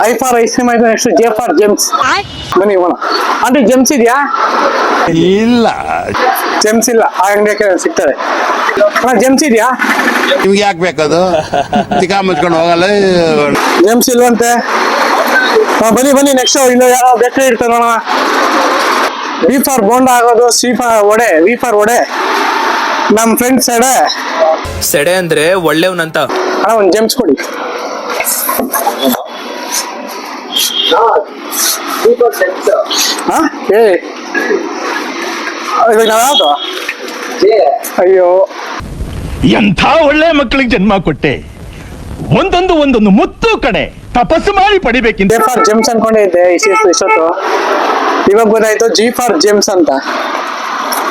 I for ice cream ಆಯ್ತು. Next J for gems. ಬನ್ನಿ ಹೋಗೋಣ. ಅಂದ್ರೆ ಜೆಮ್ಸ್ ಇದೆಯಾ? ಇಲ್ಲ, ಜೆಮ್ಸ್ ಇಲ್ಲ. ಆ ಅಂಗಡಿಗೆ ಸಿಗ್ತದೆ. ಜೆಮ್ಸ್ ಇದೆಯಾ? ನಿಮ್ಗೆ ಯಾಕೆ ಬೇಕದು? ಚಿಕ್ಕ ಮುಚ್ಕೊಂಡು ಹೋಗಲ್ಲ. ಜೆಮ್ಸ್ ಇಲ್ವಂತೆ. ಬನ್ನಿ ಬನ್ನಿ. ನೆಕ್ಸ್ಟ್ ಇಲ್ಲ ಯಾರೋ ಬೇಕ್ರಿ ಇರ್ತಾರೆ ನೋಡೋಣ. ಬಿ ಫಾರ್ ಬೋಂಡ ಆಗೋದು, C for vada, V for vada. ನಮ್ಮ ಫ್ರೆಂಡ್ ಸೆಡೆ ಅಂದ್ರೆ ಒಳ್ಳೆಯವನಂತ. ಅಣ್ಣ ಒಂದು ಜೆಮ್ಸ್ ಕೊಡಿ. ಇವಾಗ ನಾವು ಯಾವ್ದು? ಅಯ್ಯೋ, ಎಂಥ ಒಳ್ಳೆ ಮಕ್ಕಳಿಗೆ ಜನ್ಮ ಕೊಟ್ಟೆ. ಒಂದೊಂದು ಮುತ್ತು ಕಡೆ ತಪಸ್ಸು ಮಾಡಿ ಪಡಿಬೇಕಿಂತ. ಜೆ ಫಾರ್ ಜೆಮ್ಸ್ ಅನ್ಕೊಂಡೇ ಇದ್ದೆ ಇಷ್ಟೊತ್ತು. ಇವಾಗ ಗೊತ್ತಾಯ್ತು ಜಿ ಫಾರ್ ಜೆಮ್ಸ್ ಅಂತ.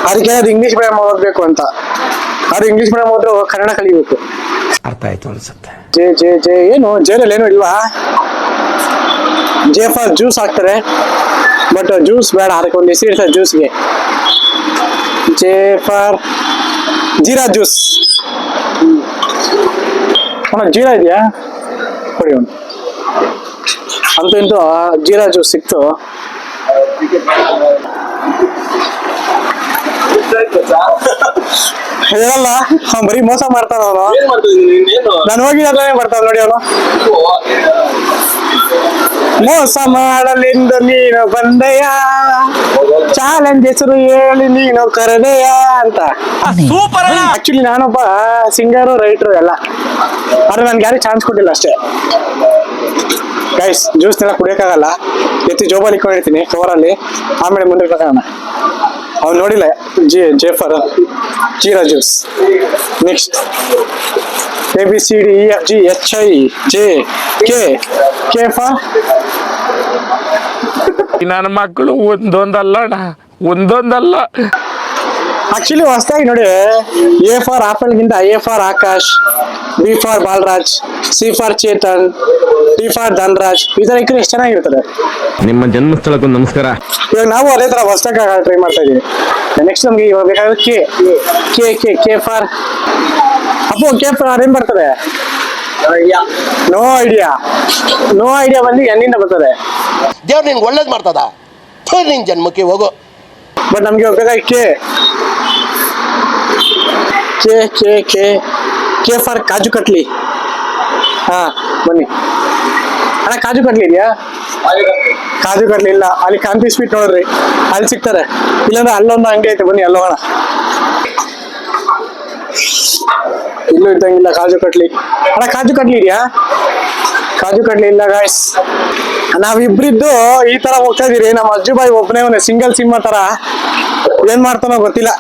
ಅದಕ್ಕೆ ಅದು ಇಂಗ್ಲಿಷ್ ಮೀಡಿಯಂ ಓದ್ಬೇಕು ಅಂತ. ಅದು ಇಂಗ್ಲಿಷ್ ಮೀಡಿಯಂ ಓದ್ರು ಕನ್ನಡ ಕಲಿಬೇಕು. ಅರ್ಥ ಆಯ್ತು ಅನ್ಸುತ್ತೆ. ಜೆ ಜೆ ಜೆ ಏನು ಜೇರಲ್ಲಿ ಏನು ಇಲ್ವಾ? ಜೆ ಫಾರ್ ಜ್ಯೂಸ್ ಹಾಕ್ತಾರೆ, ಬಟ್ ಜ್ಯೂಸ್ ಬೇಡ. ಅದಕ್ಕೆ ಒಂದು ಹೆಸರು ಇರ್ತದೆ ಜ್ಯೂಸ್ಗೆ. J for jeera juice. ಜೀರಾ ಇದೆಯಾ? ಕೊಡಿ ಒಂದು. ಅಂತೂ ಇಂತೂ ಜೀರಾ ಜ್ಯೂಸ್ ಸಿಕ್ತು. ಹೇಳಲ್ಲ, ಬರೀ ಮೋಸ ಮಾಡ್ತಾನ ಅವನು. ನಾನು ಹೋಗಿ ಅದೇ ಬರ್ತಾವ ನೋಡಿ ಅವನು. ಮೋಸ ಮಾಡಲೆಂದು ನೀನು ಬಂದೆಯ, ಚಾಲೆಂಜ್ ಹೆಸರು ಹೇಳಿ ನೀನು ಕರೆದೆಯ ಅಂತ. ಆಕ್ಚುಲಿ ನಾನೊಬ್ಬ ಸಿಂಗರು, ರೈಟರು ಎಲ್ಲ. ಆದ್ರೆ ನನ್ಗೆ ಯಾರು ಚಾನ್ಸ್ ಕೊಟ್ಟಿಲ್ಲ ಅಷ್ಟೇ. ಗೈಸ್, ಜ್ಯೂಸ್ನೆಲ್ಲ ಕುಡಿಯೋಕ್ಕಾಗಲ್ಲ. ಎತ್ತಿ ಜೋಬಲ್ಲಿ ಇಟ್ಕೊಂಡಿರ್ತೀನಿ ಕವರಲ್ಲಿ. ಆಮೇಲೆ ಮುಂದೆ ತಗೋಣ. ಅವ್ನು ನೋಡಿಲ್ಲ. J for jeera juice. Next ABCDEFGHIJ K for ನನ್ನ ಮಕ್ಕಳು ಒಂದೊಂದಲ್ಲ. ಆಕ್ಚುಲಿ ಹೊಸದಾಗಿ ನೋಡಿ, ಎ ಫಾರ್ ಆಪಲ್ಗಿಂತ A for Akash, B for Balaraj, C for Chetan, D for Dhanraj. ಈ ತರ ಇಕ್ಕರೆ ಎಷ್ಟು ಚೆನ್ನಾಗಿರ್ತದೆ. ನಿಮ್ಮ ಜನ್ಮಸ್ಥಳಕ್ಕೂ ನಮಸ್ಕಾರ. ಇವಾಗ ನಾವು ಅದೇ ತರ ಹೊಸದಾಗಿ ಟ್ರೈ ಮಾಡ್ತಾ ಇದೀವಿ. ನೆಕ್ಸ್ಟ್ ನಮ್ಗೆ ಇವಾಗ ಬೇಕಾದ್ರೆ K for Appu. K for ಏನ್ ಬರ್ತದೆ? ನೋ ಐಡಿಯಾ ಬಂದು ಎನ್ನಿಂದ ಬರ್ತದೆ. ದೇವ್ರು ನಿಂಗೆ ಒಳ್ಳೇದು ಮಾಡ್ತದ. ನಿನ್ ಜನ್ಮಕ್ಕೆ ಹೋಗು. ಬಟ್ ನಮ್ಗೆ ಬೇಕಾಗಿ ಕೆ ಫಾರ್ ಕಾಜು ಕಟ್ಲಿ. ಹಾ ಬನ್ನಿ ಅಣ್ಣ. ಕಾಜು ಕಟ್ಲಿ ಇದೆಯಾ? ಕಾಜು ಕಟ್ಲಿ ಇಲ್ಲ. ಅಲ್ಲಿ ಕಾಂತಿ ಸ್ವೀಟ್ ನೋಡ್ರಿ, ಅಲ್ಲಿ ಸಿಗ್ತಾರೆ. ಇಲ್ಲಾಂದ್ರೆ ಅಲ್ಲೊಂದು ಅಂಗಡಿ ಐತೆ, ಬನ್ನಿ ಅಲ್ಲೋಣ. ಇಲ್ಲೂ ಇದ್ದಂಗಿಲ್ಲ ಕಾಜು ಕಟ್ಲಿ. ಅಣ್ಣ ಕಾಜು ಕಟ್ಲಿ ಇದೆಯಾ? ಕಾಜು ಕಟ್ಲಿ ಇಲ್ಲ ಗಾಯ್ಸ್. ನಾವಿಬ್ರಿದ್ದು ಈ ತರ ಹೋಗ್ತಾ ಇದೀರಿ. ನಮ್ಮ ಅಜ್ಜುಬಾಯಿ ಒಬ್ಬನೇ ಸಿಂಗಲ್ ಸಿನಿಮಾ ತರ ಏನ್ ಮಾಡ್ತಾನೋ ಗೊತ್ತಿಲ್ಲ.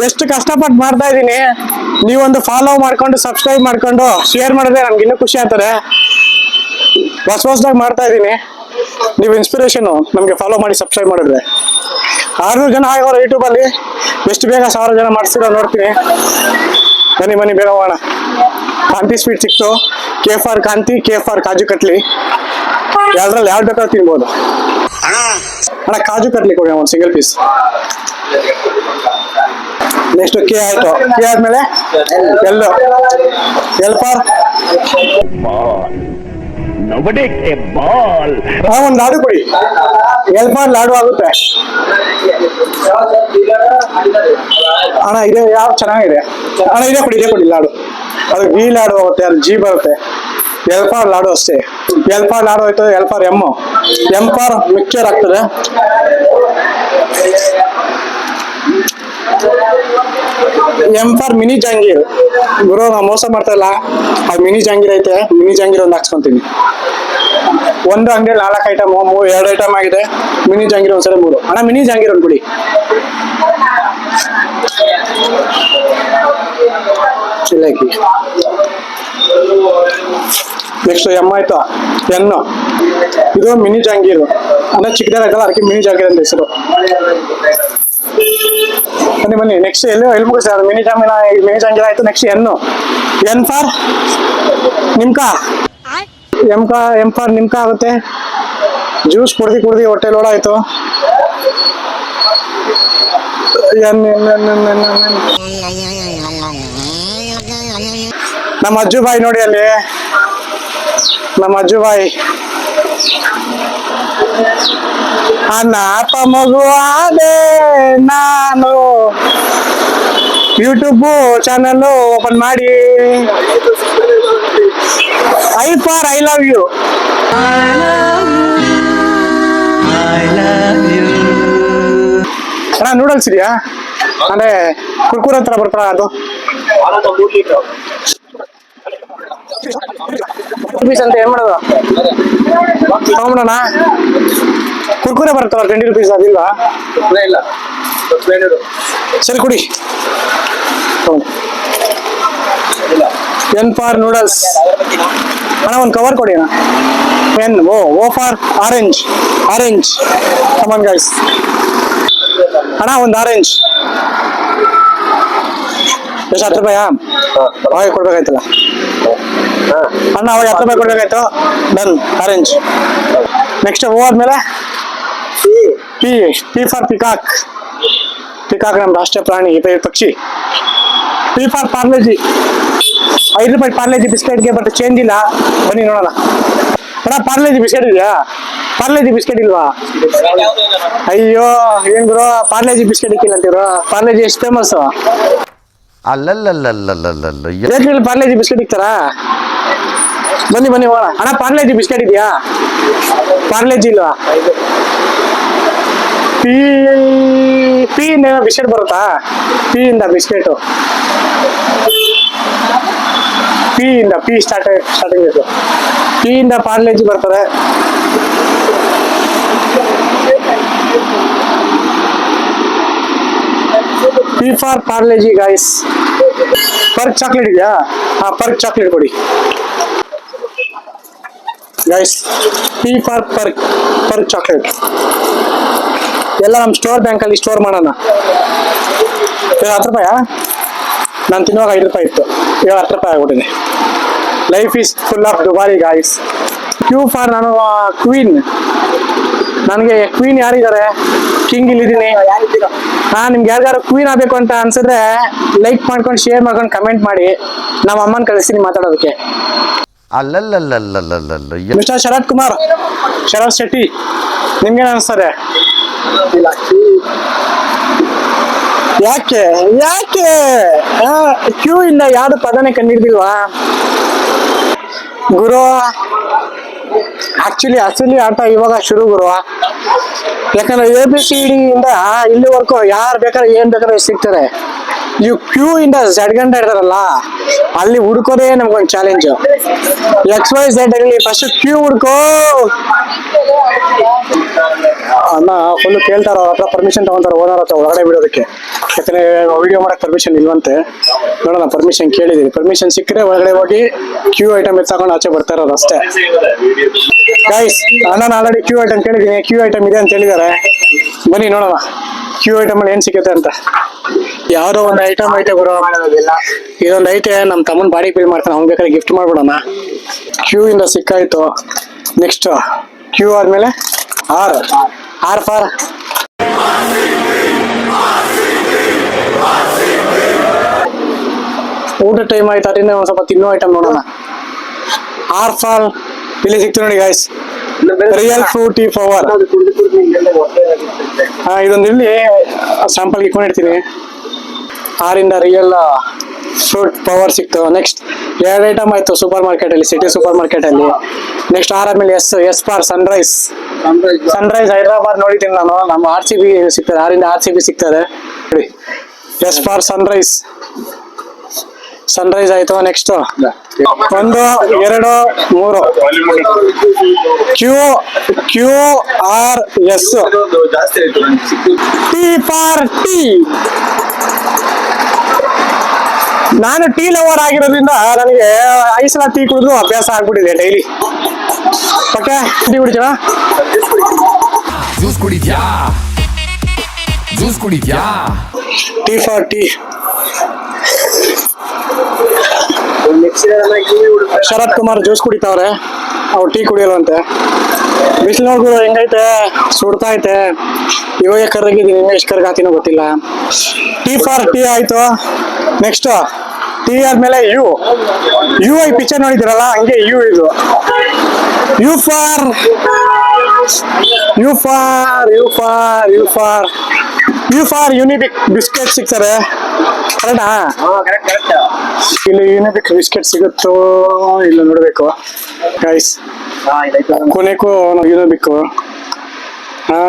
ಎಷ್ಟು ಕಷ್ಟಪಟ್ಟು ಮಾಡ್ತಾ ಇದೀನಿ. ನೀವೊಂದು ಫಾಲೋ ಮಾಡ್ಕೊಂಡು, ಸಬ್ಸ್ಕ್ರೈಬ್ ಮಾಡ್ಕೊಂಡು, ಶೇರ್ ಮಾಡಿದ್ರೆ ನಮ್ಗೆ ಇನ್ನೂ ಖುಷಿ ಆಗ್ತದೆ. ಹೊಸದಾಗಿ ಮಾಡ್ತಾ ಇದೀನಿ. ನೀವು ಇನ್ಸ್ಪಿರೇಷನ್ ನಮ್ಗೆ ಫಾಲೋ ಮಾಡಿ, ಸಬ್ಸ್ಕ್ರೈಬ್ ಮಾಡಿದ್ರೆ. 600 ಜನ ಆಗೋರು ಯೂಟ್ಯೂಬ್ ಅಲ್ಲಿ. ಎಷ್ಟು ಬೇಗ 1000 ಜನ ಮಾಡಿಸಿರೋ ನೋಡ್ತೀನಿ. ಬನ್ನಿ ಬೇಗ ಹೋಗೋಣ. ಕಾಂತಿ ಸ್ವೀಟ್ ಸಿಕ್ತು. ಕೆ ಫಾರ್ ಕಾಂತಿ, ಕೆ ಫಾರ್ ಕಾಜು ಕಟ್ಲಿ. ಯಾವ್ದ್ರಲ್ಲಿ ಯಾವ್ದು ಬೇಕಾದ್ರೂ ತಿನ್ಬೋದು. ಅಣ್ಣ ಕಾಜು ಕಟ್ಲಿ ಕೊಡಿ ಒಂದು ಸಿಂಗಲ್ ಪೀಸ್. ನೆಕ್ಸ್ಟ್ ಕೆ ಆಯ್ತು. ಕೆ ಆದ್ಮೇಲೆ ಎಲ್ ಫಾರ್ ಒಂದು ಲಾಡು ಕೊಡಿ. ಎಲ್ ಫಾರ್ ಲಾಡು ಆಗುತ್ತೆ ಅಣ್ಣ. ಇದೆ ಯಾವ ಚೆನ್ನಾಗಿದೆ ಅಣ್ಣ. ಇದೇ ಕೊಡಿ ಲಾಡು. ಅದು ಬಿ ಲಾಡು ಹೋಗುತ್ತೆ, ಅದು ಜಿ ಬರುತ್ತೆ. ಎಲ್ ಫಾರ್ ಲಾಡು ಅಷ್ಟೇ. ಎಲ್ ಫಾರ್ ಲಾಡು ಆಯ್ತು. L for M for mixture ಆಗ್ತದೆ. M for mini jangiri. ಗುರು ನಾವು ಮೋಸ ಮಾಡ್ತಾ ಇಲ್ಲ. ಅದು ಮಿನಿ ಜಾಂಗೀರ್ ಐತೆ. ಮಿನಿ ಜಾಂಗೀರ್ ಒಂದು ಹಾಕ್ಸ್ಕೊಂತೀನಿ. ಒಂದು ಅಂಗಡಿಯಲ್ಲಿ 4 ಐಟಮ್, 2 ಐಟಮ್ ಆಗಿದೆ. ಮಿನಿ ಜಾಂಗೀರ್ ಒಂದ್ಸಲ 3. ಅಣ್ಣ ಮಿನಿ ಜಾಂಗೀರ್ ಒಂದು ಕೊಡಿ. ಚಿಲ್ಲಾಕಿ. ನೆಕ್ಸ್ಟ್ ಎಮ್ ಆಯ್ತು. ಇದು ಮಿನಿ ಜಾಂಗೀರು. ಅಂದ್ರೆ ಚಿಕ್ಕದಾಗಲ್ಲ, ಅದಕ್ಕೆ ಮಿನಿ ಜಾಂಗೀರ್ ಅಂತ ಹೆಸರು. ಬನ್ನಿ ನೆಕ್ಸ್ಟ್ ಎಲ್ಲಿ ಮುಗಿಸ. ಮಿನಿ ಜಾಂಗೀರ್ ಆಯ್ತು. Next N for nimka. M for nimka ಆಗುತ್ತೆ. ಜ್ಯೂಸ್ ಕುಡ್ದು ಹೊಟ್ಟೆ ಲೋಡ್ ಆಯ್ತು. ನಮ್ಮ ಅಜ್ಜು ಬಾಯಿ ನೋಡಿ ಅಲ್ಲಿ, ನಮ್ಮ ಅಜ್ಜು ಬಾಯಿ ಅನಾಥ ಮಗು ಆದೆ ನಾನು, ಯೂಟ್ಯೂಬ್ ಚಾನಲ್ ಓಪನ್ ಮಾಡಿ ಐ ಲವ್ ಯು. ಅಣ್ಣ ನೂಡಲ್ಸ್ ಇದೆಯಾ? ಅಂದ್ರೆ ಕುರ್ಕುರೆ ಹತ್ರ ಬರ್ತಾರ ಅದು ರುಪೀಸ್ ಅಂತ ಏನ್ ಮಾಡೋದು? ತಗೊಂಬಿಡೋಣ. ಕುರ್ಕುರೆ ಬರ್ತಾವ 20 rupees, ಅದಿಲ್ವಾ? ಸರಿ ಕೊಡಿ. ಎನ್ ಫಾರ್ ನೂಡಲ್ಸ್ ಅಣ್ಣ, ಒಂದು ಕವರ್ ಕೊಡಿ ಅಣ್ಣ. ಎನ್ O for orange. Orange come on guys. ಅಣ್ಣ ಒಂದು ಆರೆಂಜ್ ಎಷ್ಟು? 10 ರೂಪಾಯಾ? ಅವಾಗ ಕೊಡ್ಬೇಕಾಯ್ತಲ್ಲ ಅಣ್ಣ, ಅವಾಗ 10 ರೂಪಾಯಿ ಕೊಡ್ಬೇಕಾಯ್ತು. ಡನ್. ಆರೆಂಜ್. ನೆಕ್ಸ್ಟ್ ಓ ಆದ್ಮೇಲೆ ಪಿ ಫಾರ್ ಪಿಕಾಕ್. ಪಿಕಾಕ್ ನಮ್ಮ ರಾಷ್ಟ್ರೀಯ ಪ್ರಾಣಿ, ಪಕ್ಷಿ. P for Parle-G. 5 ರೂಪಾಯಿ ಪಾರ್ಲೆಜಿ ಬಿಸ್ಕೆಟ್ಗೆ ಬಟ್ ಚೇಂಜ್ ಇಲ್ಲ. ಬನ್ನಿ ನೋಡೋಣ. ಅಣ್ಣ ಪಾರ್ಲೆಜಿ ಬಿಸ್ಕೆಟ್ ಇದೆಯಾ? ಪಾರ್ಲೆಜಿ ಬಿಸ್ಕೆಟ್ ಇಲ್ವಾ? ಅಯ್ಯೋ ಏನ್ ಗುರು, ಪಾರ್ಲೆಜಿ ಬಿಸ್ಕೆಟ್ ಇಕ್ಕಿಲ್ಲ ಅಂತೀರು? ಪಾರ್ಲೆಜಿ ಎಷ್ಟು ಫೇಮಸ್. ಬೇಕ್ರಿಯಲ್ಲಿ ಪಾರ್ಲೆಜಿ ಬಿಸ್ಕೆಟ್ ಇಕ್ತಾರಾ? ಬನ್ನಿ ಬನ್ನಿ ಹೋಗೋಣ. ಅಣ್ಣ ಪಾರ್ಲೆಜಿ ಬಿಸ್ಕೆಟ್ ಇದೆಯಾ? ಪಾರ್ಲೆಜಿ ಇಲ್ವಾ? ಪಿ ಇಂದ ಬಿಸ್ಕೆಟ್ ಬರುತ್ತಾ? ಪಿ ಇಂದ ಬಿಸ್ಕೆಟ್, ಪಿ ಸ್ಟಾರ್ಟಿಂಗ್ ಬೇಕು. ಪಿ ಇಂದ ಪಾರ್ಲೆಜಿ ಬರ್ತದೆ. P for Parle-G guys. Perk chocolate ಇದೆಯಾ? ಹಾ, ಪರ್ಕ್ ಚಾಕ್ಲೇಟ್ ಕೊಡಿ guys. P for Perk chocolate. ಎಲ್ಲ ನಮ್ಮ ಸ್ಟೋರ್ ಬ್ಯಾಂಕಲ್ಲಿ ಸ್ಟೋರ್ ಮಾಡೋಣ. 10 ರೂಪಾಯಾ? ನಾನು ತಿನ್ನುವಾಗ 5 ರೂಪಾಯಿ ಇತ್ತು, ಇವಾಗ 10 ರೂಪಾಯಿ ಆಗ್ಬಿಟ್ಟಿದೆ. ಲೈಫ್ ಈಸ್ ಫುಲ್ ಆಫ್ ದುಬಾರಿ ಗಾಯ್ಸ್. ಕ್ಯೂ ಫಾರ್ ನಾನು ಕ್ವೀನ್. ನನಗೆ ಕ್ವೀನ್ ಯಾರಿದ್ದಾರೆ? ಕಿಂಗ್ ಇಲ್ಲಿದ್ದೀನಿ. ನಿಮ್ಗೆ ಯಾರಿಗಾರು ಕ್ವೀನ್ ಆಗ್ಬೇಕು ಅಂತ ಅನ್ಸಿದ್ರೆ ಲೈಕ್ ಮಾಡ್ಕೊಂಡು, ಶೇರ್ ಮಾಡ್ಕೊಂಡು, ಕಮೆಂಟ್ ಮಾಡಿ. ನಮ್ಮ ಅಮ್ಮನ ಕಳಿಸ್ತೀನಿ ಮಾತಾಡೋದಕ್ಕೆ. ಮಿಸ್ಟರ್ ಶರತ್ ಕುಮಾರ್, ಶರತ್ ಶೆಟ್ಟಿ, ನಿಮ್ಗೇನು ಅನಿಸ್ತದೆ? ಯಾಕೆ ಕ್ಯೂ ಇಂದ ಯಾವ್ದು ಪದನೇ ಕಂಡಿಡ್ದಿಲ್ವಾ ಗುರು? ಆಕ್ಚುಲಿ ಅಸಲಿ ಆಟ ಇವಾಗ ಶುರು ಗುರು. ಯಾಕಂದ್ರೆ ABCD ಇಂದ ಇಲ್ಲಿವರೆಗೂ ಯಾರು ಬೇಕಾದ್ರೆ ಏನ್ ಬೇಕಾದ್ರೆ ಸಿಗ್ತಾರೆ. ನೀವು ಕ್ಯೂ ಇಂದ Z ಗಂಟ ಇರ್ತಾರಲ್ಲ, ಅಲ್ಲಿ ಹುಡ್ಕೋದೇ ನಮ್ಗೊಂದು ಚಾಲೆಂಜ್. XYZ ಆಗಲಿ ಫಸ್ಟ್ ಕ್ಯೂ ಹುಡ್ಕೋ. ಅಣ್ಣ ಫುಲ್ ಕೇಳ್ತಾರ, ಅವ್ರ ಹತ್ರ ಪರ್ಮಿಷನ್ ತಗೊಂತಾರ ಓನರ್ ಹತ್ರ ಒಳಗಡೆ ಬಿಡೋದಕ್ಕೆ. ಯಾಕಂದ್ರೆ ವಿಡಿಯೋ ಮಾಡಕ್ ಪರ್ಮಿಷನ್ ಇಲ್ವಂತೆ. ನೋಡೋಣ, ಪರ್ಮಿಷನ್ ಕೇಳಿದೀನಿ. ಪರ್ಮಿಷನ್ ಸಿಕ್ಕರೆ ಒಳಗಡೆ ಹೋಗಿ ಕ್ಯೂ ಐಟಮ್ ತಗೊಂಡು ಆಚೆ ಬರ್ತಾ ಇರೋದು ಅಷ್ಟೇ ಗೈಸ್. ನಾನು ಆಲ್ರೆಡಿ ಕ್ಯೂ ಐಟಮ್ ಕೇಳಿದೀನಿ, ಕ್ಯೂ ಐಟಮ್ ಇದೆ ಅಂತ ಹೇಳಿದ್ದಾರೆ. ಬನ್ನಿ ನೋಡೋಣ ಕ್ಯೂ ಐಟಮ್ ಅಲ್ಲಿ ಏನ್ ಸಿಗುತ್ತೆ ಅಂತ. ಯಾವ್ದೋ ಒಂದು ಐಟಮ್ ಐತೆ ಗುರು, ಇದೊಂದು ಐತೆ. ನಮ್ಮ ತಮ್ಮನ್ ಬಾಡಿ ಬಿಲ್ ಮಾಡ್ತಾನೆ, ಅವ್ನ್ ಬೇಕಾದ್ರೆ ಗಿಫ್ಟ್ ಮಾಡ್ಬಿಡೋಣ. ಕ್ಯೂ ಇಂದ ಸಿಕ್ಕಾಯ್ತು. ನೆಕ್ಸ್ಟ್ ಕ್ಯೂ ಆದ್ಮೇಲೆ ಆರ್ ಫಾರ್ ಊಟ ಟೈಮ್ ಆಯ್ತು. ಅದರಿಂದ ಒಂದ್ ಸ್ವಲ್ಪ ತಿನ್ನೋ ಐಟಮ್ ನೋಡೋಣ. ಆರ್ ಫಾರ್ ಇಲ್ಲಿ ಸಿಕ್ತು ನೋಡಿ ಗೈಸ್, ರಿಯಲ್ ಫ್ರೂಟಿ ಪವರ್. ಇದೊಂದು ಇಲ್ಲಿ ಸ್ಯಾಂಪಲ್ ಇಟ್ಕೊಂಡಿರ್ತೀನಿ. ಆರಿಂದ ರಿಯಲ್ ಫ್ರೂಟ್ ಪವರ್ ಸಿಕ್ತು. ನೆಕ್ಸ್ಟ್ 2 ಐಟಮ್ ಆಯ್ತು ಸೂಪರ್ ಮಾರ್ಕೆಟ್ ಅಲ್ಲಿ, ಸಿಟಿ ಸೂಪರ್ ಮಾರ್ಕೆಟ್ ಅಲ್ಲಿ. ನೆಕ್ಸ್ಟ್ ಆರ್ ಆದ್ಮೇಲೆ ಎಸ್ ಫಾರ್ ಸನ್ರೈಸ್. ಹೈದರಾಬಾದ್ ನೋಡಿದ್ದೀನಿ ನಾನು. ನಮ್ಮ RCB ಸಿಗ್ತದೆ, ಆರಿಂದ RCB ಸಿಗ್ತದೆ. ಎಸ್ ಫಾರ್ ಸನ್ರೈಸ್ ಆಯ್ತು. Next 1 2 3 QRS. T for tea. ನಾನು ಟೀ ಲವರ್ ಆಗಿರೋದ್ರಿಂದ ನನಗೆ ಐಸಲ ಟೀ ಕುಡಿದು ಅಭ್ಯಾಸ ಆಗ್ಬಿಟ್ಟಿದೆ ಡೈಲಿ. ಓಕೆ, ಟೀ ಕುಡಿತೀರಾ? ಜ್ಯೂಸ್ ಕುಡಿದ್ಯಾ? Tea for tea. Sharath Kumar juice ಕುಡಿತಾವ್ರೆ, ಅವ್ರು ಟೀ ಕುಡಿಯಲ್ವಂತೆ. ಬಿಸಿಲು ನೋಡ್ಬೋದು ಹೆಂಗೈತೆ, ಸುಡ್ತಾ ಐತೆ. ಇವಾಗ ಕರ್ರಾಗಿದ್ದೀನಿ, ಇನ್ನು ಎಷ್ಟು ಕರ್ಗಾತೀನೋ ಗೊತ್ತಿಲ್ಲ. ಟಿ ಫಾರ್ ಟಿ ಆಯ್ತು. ನೆಕ್ಸ್ಟ್ ಟಿ ಆದ್ಮೇಲೆ ಯು. ಯು ಐ ಪಿಕ್ಚರ್ ನೋಡಿದಿರಲ್ಲ, ಹಂಗೆ ಯು ಇದು. U for U for U for U for U for Unibic biscuit ಸಿಗ್ತಾರೆ. ಕರೆಕ್ಟಾ? ಇಲ್ಲಿ ಯುನಿಬಿಕ್ ಬಿಸ್ಕೆಟ್ ಸಿಗುತ್ತೋ ಇಲ್ಲ ನೋಡ್ಬೇಕು ಗೈಸ್. ಕೊನೆಗೂ ಯುನಿಬಿಕ್. ಹಾ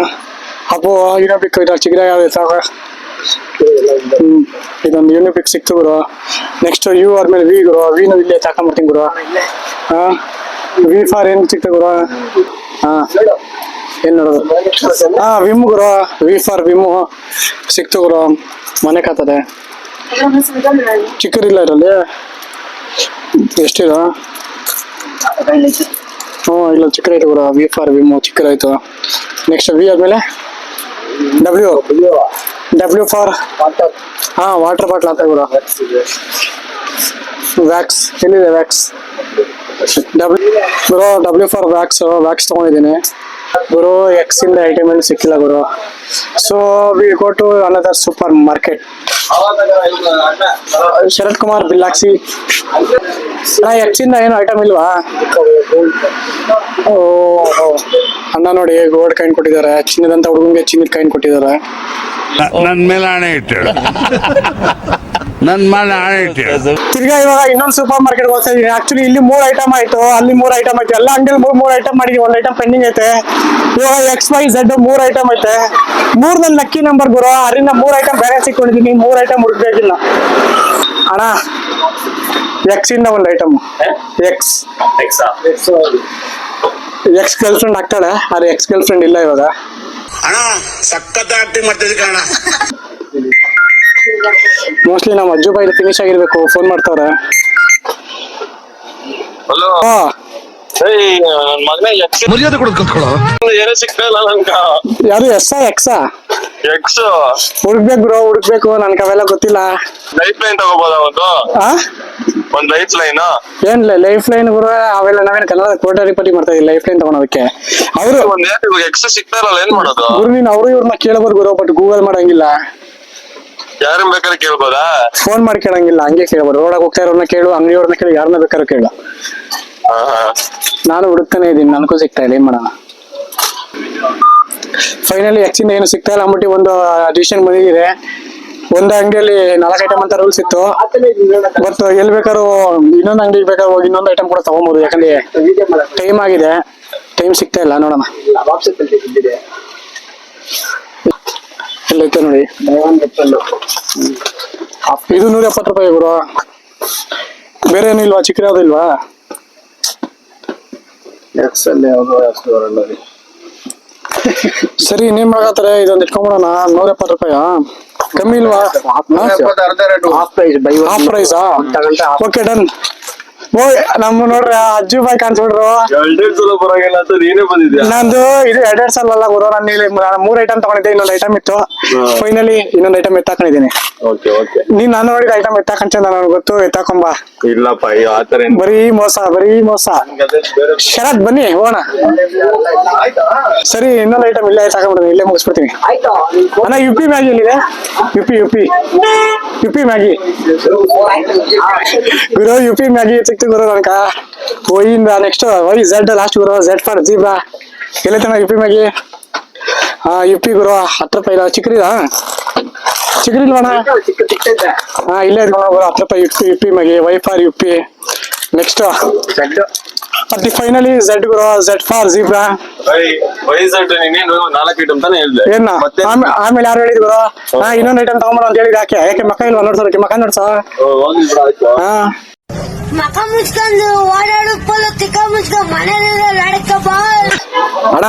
ಅಪ್ಪು ಯುನಿಬಿಕ್ ಇದ್ರಲ್ಲಿ ಚಿಕ್ಕದಾಗ ಯಾವ್ದು ಇದೊಂದು ಯುನಿಬಿಕ್ ಸಿಕ್ತು ಗುರು. ನೆಕ್ಸ್ಟ್ ಯು ಆದ್ಮೇಲೆ ವಿ ಗುರು. ವಿನು ಇಲ್ಲೇ ತಕೊಂಡ್ಬಿಡ್ತೀನಿ ಗುರು. ಹಾ ವಿ ಫಾರ್ ಏನ್ ಸಿಕ್ತ ಗುರು? ಹಾ ಏನ್ ನೋಡೋದು? ಹಾ ವಿಮ್ ಗುರು. ವಿ ಫಾರ್ ವಿಮು ಸಿಕ್ತು ಗುರು. ಮನೆ ಕಾತದೆ. ಚಿಕ್ಕರಿಲ್ಲ ಇದರಲ್ಲಿ. ಎಷ್ಟಿದೆ? ಇಲ್ಲ ಚಿಕ್ಕದಾಯ್ತು ಗುರು. ವಿ ಫಾರ್ ವಿಮು ಚಿಕ್ಕದಾಯ್ತು. ನೆಕ್ಸ್ಟ್ ವಿ ಆದ್ಮೇಲೆ ಡಬ್ಲ್ಯೂ. ಡಬ್ಲ್ಯೂ ಫಾರ್ ಹಾ ವಾಟರ್ ಬಾಟ್ಲ್ ಅಂತ ಗುರು. ವ್ಯಾಕ್ಸ್ ಎಲ್ಲಿದೆ ವ್ಯಾಕ್ಸ್? ಗುರು ಡಬ್ಲ್ಯೂ ಫಾರ್ ವ್ಯಾಕ್ಸ್. ವ್ಯಾಕ್ಸ್ ತಗೊಂಡಿದ್ದೀನಿ ಗುರು. ಎಕ್ಸ್ ಇಂದ ಐಟಮ್ ಏನು ಸಿಕ್ಕಿಲ್ಲ ಗುರು. So we go to another supermarket. Sharath Kumar ಬಿಲ್ಲಾಕ್ಸಿ. ಎಕ್ಸ್ ಇಂದ ಏನು ಐಟಮ್ ಇಲ್ವಾ? ಓ ಅಣ್ಣ ನೋಡಿ ಗೋಲ್ಡ್ ಕಾಯಿನ್ ಕೊಟ್ಟಿದ್ದಾರೆ. ಚಿನ್ನದಂತ ಹುಡುಗಂಗೆ ಚಿನ್ನದ ಕಾಯಿನ್ ಕೊಟ್ಟಿದ್ದಾರೆ. ನನ್ ಮೇಲೆ ಆಣೆ ಇಟ್ಟು ನನ್ ಮೇಲೆ ಆಣೆ ಇಟ್ಟು. ತಿರ್ಗಾ ಇವಾಗ ಇನ್ನೊಂದು ಸೂಪರ್ ಮಾರ್ಕೆಟ್ ಹೋಗ್ತಾ ಇದೀನಿ. ಆಕ್ಚುಲಿ ಇಲ್ಲಿ 3 ಐಟಮ್ ಆಯ್ತು, ಅಲ್ಲಿ 3 ಐಟಮ್ ಆಯ್ತು. ಎಲ್ಲ ಅಂಗಡಿಯಲ್ಲಿ 3 ಐಟಮ್ ಮಾಡಿದೀವಿ. 1 ಐಟಮ್ ಪೆಂಡಿಂಗ್ ಐತೆ. ಇವಾಗ XYZ 3 ಐಟಮ್ ಐತೆ. 3 ನನ್ನ ಲಕ್ಕಿ ನಂಬರ್ ಗುರು. ಅದರಿಂದ 3 ಐಟಮ್ ಬೇರೆ ಸಿಕ್ಕೊಂಡಿದೀನಿ. 3 ಐಟಮ್ ಹುಡುಕ್ಬೇಕಿಲ್ಲ ಅಣ್ಣ. ಎಕ್ಸ್ ಇಂದ 1 ಐಟಮ್. ಎಕ್ಸ್ ಗರ್ಲ್ ಫ್ರೆಂಡ್ ಆಗ್ತಾಳೆ. ಆದ್ರೆ ಎಕ್ಸ್ ಗರ್ಲ್ ಫ್ರೆಂಡ್ ಇಲ್ಲ ಇವಾಗ. ಅಣ್ಣ ಸಖತ್ ಆಕ್ಟಿಂಗ್ ಮಾಡ್ತಿದ್ದೆ ಕಣ. ಮೋಸ್ಟ್ಲಿ ನಮ್ಮ ಅಜ್ಜು ಬಾಯಿ ಫಿನಿಶ್ ಆಗಿರ್ಬೇಕು. ಫೋನ್ ಮಾಡ್ತಾವ್ರೆ. ಹಲೋ ಮಗನೇ ಮರ್ಯಾದೆ ಕೊಡೋದು ಕಲ್ತ್ಕೊಳ್ಳೋ. ಏನೂ ಸಿಗ್ತಾ ಇಲ್ಲ ನನ್ಗ. ಯಾರು ಎಕ್ಸಾ ಎಕ್ಸ್ ಹುಡುಕ್ಬೇಕು ಬ್ರೋ, ಹುಡುಕ್ಬೇಕು. ನನ್ಗೆ ಅವೆಲ್ಲ ಗೊತ್ತಿಲ್ಲ. ಲೈಫ್ ಲೈನ್ ತಗೋಬೋದ ಒಂದ್ ಲೈಫ್ ಲೈನ್? ಏನ್ ಲೈಫ್ ಲೈನ್ ಗುರು? ಅವೆಲ್ಲ ನಾವೇನು ಕನ್ನಡ ಕೋಟರಿಪತಿ ಮಾಡ್ತಾ ಇದೀವಿ ಲೈಫ್ ಲೈನ್ ತಗೊಳೋದಕ್ಕೆ. ಅವರು ಇವಾಗ ಎಕ್ಸ್ ಸಿಗ್ತಾ ಇರಲ್ಲ, ಏನ್ ಮಾಡೋದು ಗುರು? ನೀನ್ ಅವರು ಇವ್ರನ್ನ ಕೇಳಬಹುದು ಗುರು, ಬಟ್ ಗೂಗಲ್ ಮಾಡಂಗಿಲ್ಲ. ಯಾರನ್ನ ಬೇಕಾದ್ರೆ ಕೇಳ್ಬೋದಾ? ಫೋನ್ ಮಾಡಿ ಕೇಳಂಗಿಲ್ಲ, ಹಂಗೆ ಕೇಳ್ಬೋದು. ರೋಡಾಗ ಹೋಗ್ತಾ ಇರೋರ್ನ ಕೇಳು, ಅಂಗಡಿಯವ್ರನ್ನ ಕೇಳು, ಯಾರನ್ನ ಬೇಕಾದ್ರೂ ಕೇಳು. ನಾನು ಹುಡುಕ್ತಾನೆ ಇದೀನಿ, ನನಗೂ ಸಿಗ್ತಾ ಇಲ್ಲ. ಏನ್ ಮಾಡೋಣ? ಫೈನಲಿ ಎಕ್ಸ್ ಇಂದ ಏನು ಸಿಗ್ತಾ ಇಲ್ಲ ಅಂದ್ಬಿಟ್ಟು ಒಂದು ಡಿಸಿಷನ್ ಬಂದಿದೆ. ಒಂದು ಅಂಗಡಿಯಲ್ಲಿ 4 ಐಟಮ್ ಅಂತ ರೂಲ್ಸ್ ಇತ್ತು. ಬಟ್ ಎಲ್ಲಿ ಬೇಕಾದ್ರೂ ಇನ್ನೊಂದು ಅಂಗಡಿಗೆ ಬೇಕಾದ್ರೆ ಹೋಗಿ ಇನ್ನೊಂದು ಐಟಮ್ ಕೂಡ ತಗೊಬೋದು. ಯಾಕಂದ್ರೆ ಟೈಮ್ ಆಗಿದೆ, ಟೈಮ್ ಸಿಗ್ತಾ ಇಲ್ಲ. ನೋಡೋಣ ಎಲ್ಲೈತೆ ನೋಡಿ. ಇದು 170 ರೂಪಾಯಿ ಗುರು. ಬೇರೆ ಏನು ಇಲ್ವಾ? ಚಿಕ್ಕ ಯಾವ್ದು ಇಲ್ವಾ? ಸರಿ ಇನ್ನೇನ್ ಮಾಡಾತಾರೆ, ಇದೊಂದು ಇಟ್ಕೊಂಡ್ಬಿಡೋಣ. 170 ರೂಪಾಯಿ ಕಮ್ಮಿ ಇಲ್ವಾ? ಹಾಫ್ ಪ್ರೈಸಾ? Okay done. ಓ ನಮ್ಮ ನೋಡ್ರಿ ಅಜ್ಜು ಬಾಯ್ ಕಾಣಿಸ್ಬಿಡ್ರು. ಪರವಾಗಿಲ್ಲ ಅಂತ ನೀನೇ ಬಂದಿದ್ಯಾ? ನಂದು ಇದು 2 ಸಲ ಅಲ್ಲ ಗುರು. ನಾನು ಇಲ್ಲಿ 3 ಐಟಮ್ ತಗೊಂಡಿದ್ದೆ, ಇನ್ನೊಂದು ಐಟಮ್ ಇತ್ತು. ಫೈನಲಿ ಇನ್ನೊಂದು ಐಟಮ್ ಎತ್ತಾಕೊಂಡಿದ್ದೀನಿ. ನೀನ್ ನಾನು ನೋಡಿದ ಐಟಮ್ ಎತ್ತಾಕಂತ ನನಗೆ ಗೊತ್ತು. ಎತ್ತಾಕೊಂಬ. ಇಲ್ಲಪ್ಪ ಆತರ ಬರೀ ಮೋಸ, ಬರೀ ಮೋಸ. ಶರತ್ ಬನ್ನಿ ಹೋಗೋಣ. ಸರಿ ಇನ್ನೊಂದು ಐಟಮ್ ಇಲ್ಲೇ ತಗೊಂಡ್ಬಿಡ್ತೀನಿ, ಇಲ್ಲೇ ಮುಗಿಸ್ಬಿಡ್ತೀನಿ. ಅಣ್ಣ ಯುಪಿ ಮ್ಯಾಗಿ ಎಲ್ಲಿದೆ? ಯುಪಿ ಮ್ಯಾಗಿ ಗುರು. ಯುಪಿ ಮ್ಯಾಗಿ ಸಿಕ್ತು ಗುರು ನನಕ. ಓಯಿಂದ ನೆಕ್ಸ್ಟ್ Z ಲಾಸ್ಟ್ ಗುರು. Z for zebra. ಎಲ್ಲೈತಣ್ಣ ಯುಪಿ ಮ್ಯಾಗಿ? ಯುಪಿ ಗುರು. 10 ರೂಪಾಯಿ. ಚಿಕ್ರಿಲ್ವಣ್ಣ? ಇಲ್ಲೇ ಗುರು. 10 ರೂಪಾಯಿ Yippee Maggi. Y for Yippee. Next ಮತ್ತೆ ಫೈನಲಿ Z ಗುರು. Z for zebra. ನೀನೇನು 4 ಐಟಮ್ ತಾನೇ ಹೇಳ್ದೆ? ಏನ ಆಮೇಲೆ ಯಾರು ಹೇಳಿದ್ ಗುರು? ಇನ್ನೊಂದು ಐಟಮ್ ತಗೊಂಬರ ಅಂತ ಹೇಳಿದ. ಯಾಕೆ ಮಕ್ಕ ಇಲ್ವಾ? ನೋಡ್ಸೋದಕ್ಕೆ ಮಕ್ಕ ನೋಡ್ಸ. ಹಾ ಮಕ ಮುಚ್ಕೊಂಡು ಓಡಾಡು ಪೊಲ ತಿಕ್ಕ ಮುಚ್ಕೊಂಡು ಮನೆಯಲ್ಲ ಲಡಕ ಬಾಲ್. ಅಣ್ಣ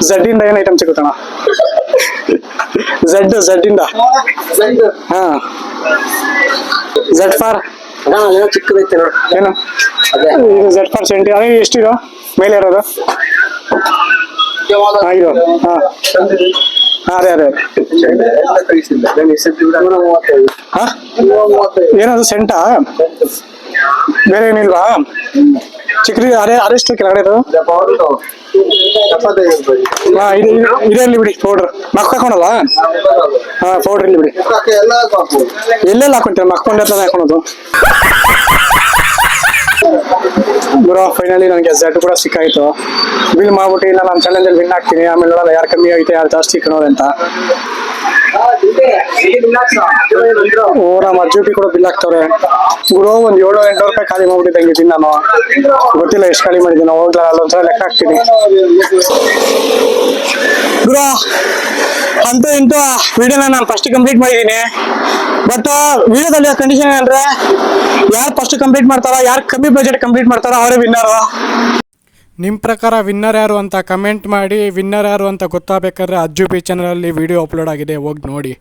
Z ಇಂದ ಏನ್ ಐಟಮ್ ಸಿಗುತ್ತಣ್ಣ? Z ಇಂದ ಹಾ Z ಫಾರ್ ಚಿಕ್ಕದೈತೆ ನೋಡು. ಏನು ಇದು? Z for 70. ಅದೇ ಎಷ್ಟಿರೋ ಮೇಲೆ ಇರೋದು? ಇದು ಹಾ ಅದೇ ಏನದು ಸೆಂಟಾ? ಬೇರೆ ಏನಿಲ್ವಾ? ಚಿಕ್ಕಡಿ ಅರೆಷ್ಟು ಕೆಳಗಡೆ ಇದು ಹಾ ಇರಲ್ಲಿ ಬಿಡಿ ಪೌಡ್ರ್ ಮಕ್ಕ ಹಾಕೊಳಲ್ಲ ಹಾ ಪೌಡ್ರ್ ಇಲ್ಲಿ ಬಿಡಿ ಎಲ್ಲೆಲ್ಲ ಹಾಕೊಂತೀರ ಮಕ್ಕೊಂಡೆ ಹಾಕೊಳೋದು ಗುರು ಫೈನಲಿ ನನಗೆ ಝೆಡ್ ಕೂಡ ಸಿಕ್ಕಾಯ್ತು ಬಿಲ್ ಮಾಡ್ಬಿಟ್ಟು ಇಲ್ಲ ನಾನು ಚಾಲೆಂಜಲ್ಲಿ ವಿನ್ ಆಗ್ತೀನಿ ಆಮೇಲೆ ನೋಡಲ್ಲ ಯಾರು ಕಮ್ಮಿ ಐತೆ ಯಾರು ಜಾಸ್ತಿ ಕಣೋದು ಅಂತ ನಮ್ಮ ಅಜ್ಜುಪಿ ಕೂಡ ಬಿಲ್ ಹಾಕ್ತವ್ರೆ ಗುರು ಒಂದ್ 700-800 ರೂಪಾಯಿ ಖಾಲಿ ಮಾಡ್ಬಿಟ್ಟಿದ್ದಂಗಿದ್ದೀನಿ ನಾನು ಗೊತ್ತಿಲ್ಲ ಎಷ್ಟು ಖಾಲಿ ಮಾಡಿದ್ದೀನಿ ಹೋಗ್ಲಾ ಅಲ್ಲೊಂದ್ಸಲ ಲೆಕ್ಕ ಹಾಕ್ತೀನಿ ಗುರು ಅಂತೂ ಇಂತೂ ವಿಡಿಯೋನ ನಾನು ಫಸ್ಟ್ ಕಂಪ್ಲೀಟ್ ಮಾಡಿದ್ದೀನಿ ಬಟ್ ವಿಡಿಯೋದಲ್ಲಿ ಕಂಡೀಷನ್ ಏನಂದ್ರೆ ಯಾರು ಫಸ್ಟ್ ಕಂಪ್ಲೀಟ್ ಮಾಡ್ತಾರೋ ಯಾರು ಕಮ್ಮಿ ಬಜೆಟ್ ಕಂಪ್ಲೀಟ್ ಮಾಡ್ತಾರೋ ಅವರೇ ವಿನ್ನರು. ನಿಮ್ಮ ಪ್ರಕಾರ ವಿನ್ನರ್ ಯಾರು ಅಂತ ಕಮೆಂಟ್ ಮಾಡಿ. ವಿನ್ನರ್ ಯಾರು ಅಂತ ಗೊತ್ತಾಗಬೇಕಾದ್ರೆ ಅಜ್ಜು ಪಿ ಚಾನಲಲ್ಲಿ ವಿಡಿಯೋ ಅಪ್ಲೋಡ್ ಆಗಿದೆ, ಹೋಗಿ ನೋಡಿ.